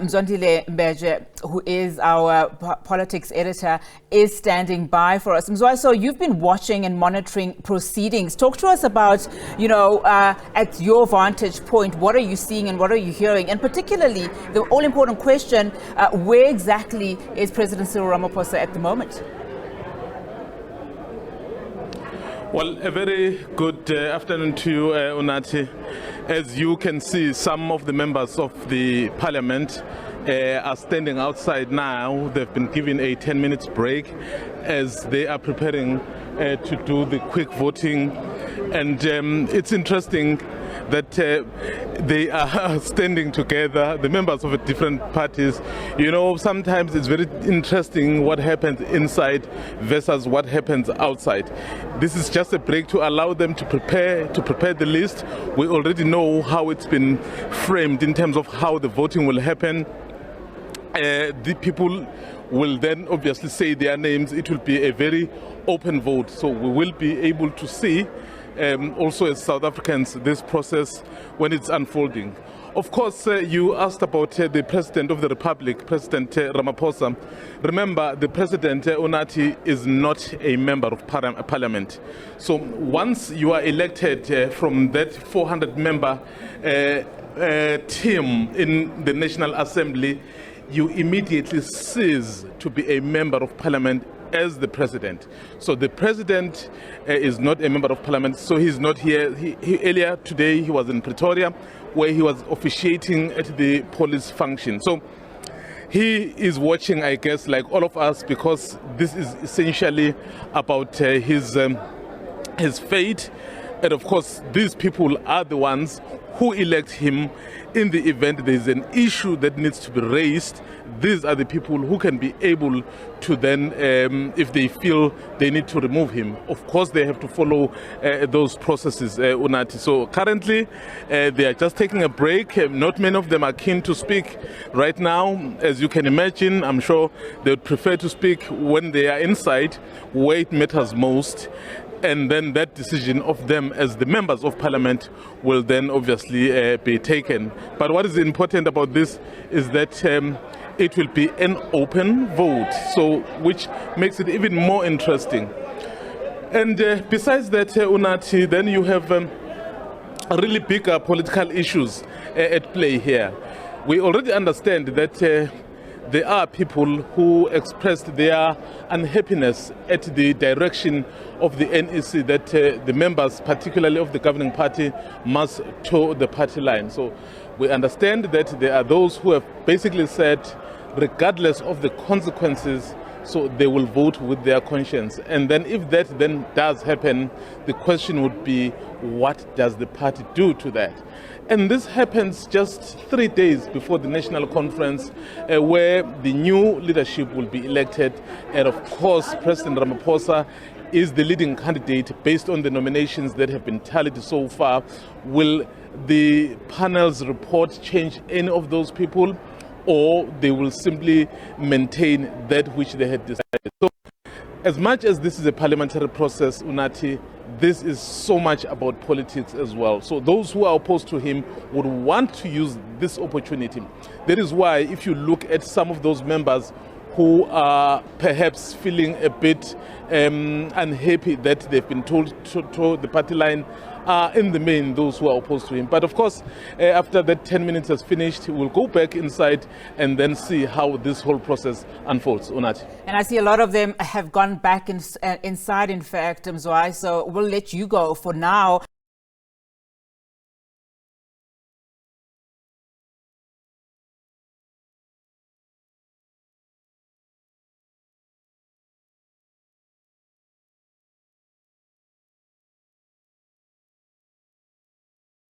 Mzwandile Mbeje, who is our politics editor, is standing by for us. Mzwa, so you've been watching and monitoring proceedings. Talk to us about, at your vantage point, what are you seeing and what are you hearing? And particularly, the all-important question, where exactly is President Cyril Ramaphosa at the moment? Well, a very good afternoon to you, Unati. As you can see, some of the members of the parliament are standing outside now. They've been given a 10-minute break as they are preparing to do the quick voting. And it's interesting that they are standing together, the members of different parties. You know, sometimes it's very interesting what happens inside versus what happens outside. This is just a break to allow them to prepare the list. We already know how it's been framed in terms of how the voting will happen. The people will then obviously say their names. It will be a very open vote, so we will be able to see also as South Africans this process when it's unfolding. Of course, you asked about the President of the Republic, President Ramaphosa. Remember, the President, Unati, is not a member of Parliament. So once you are elected from that 400-member team in the National Assembly, you immediately cease to be a member of Parliament as the President. So the President is not a member of Parliament, so he's not here. Earlier today he was in Pretoria, where he was officiating at the police function. So he is watching, I guess, like all of us, because this is essentially about his fate. And of course, these people are the ones who elect him. In the event there is an issue that needs to be raised, these are the people who can be able to then, if they feel they need to remove him, of course they have to follow those processes, Unati. So currently they are just taking a break. Not many of them are keen to speak right now. As you can imagine, I'm sure they would prefer to speak when they are inside, where it matters most. And then that decision of them as the members of Parliament will then obviously be taken. But what is important about this is that it will be an open vote, so which makes it even more interesting. And besides that, Unati, then you have really bigger political issues at play here. We already understand that there are people who expressed their unhappiness at the direction of the NEC that the members, particularly of the governing party, must toe the party line. So we understand that there are those who have basically said, regardless of the consequences, so they will vote with their conscience. And then if that then does happen, the question would be, what does the party do to that? And this happens just 3 days before the national conference, where the new leadership will be elected. And of course, President Ramaphosa is the leading candidate based on the nominations that have been tallied so far. Will the panel's report change any of those people, or they will simply maintain that which they had decided? So, as much as this is a parliamentary process, Unati, this is so much about politics as well. So those who are opposed to him would want to use this opportunity. That is why if you look at some of those members who are perhaps feeling a bit unhappy that they've been told to the party line, are in the main those who are opposed to him. But of course, after that 10 minutes has finished, we'll go back inside and then see how this whole process unfolds. Unati. And I see a lot of them have gone back inside, in fact, Mzwai, so we'll let you go for now.